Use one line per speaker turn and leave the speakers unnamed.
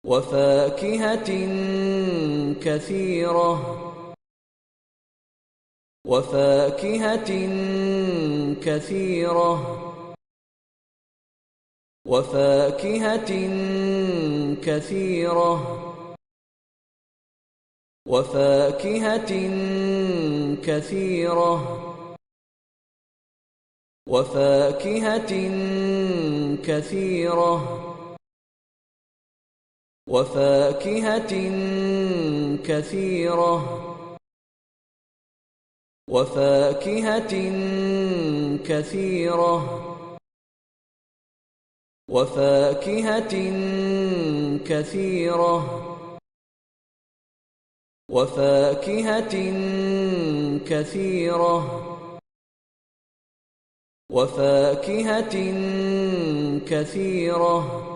وفاكهة كثيرة وفاكهة كثيرة وفاكهة كثيرة وفاكهة كثيرة وفاكهة كثيرة وفاكهة كثيرة وفاكهة كثيرة وفاكهة كثيرة وفاكهة كثيرة وفاكهة كثيرة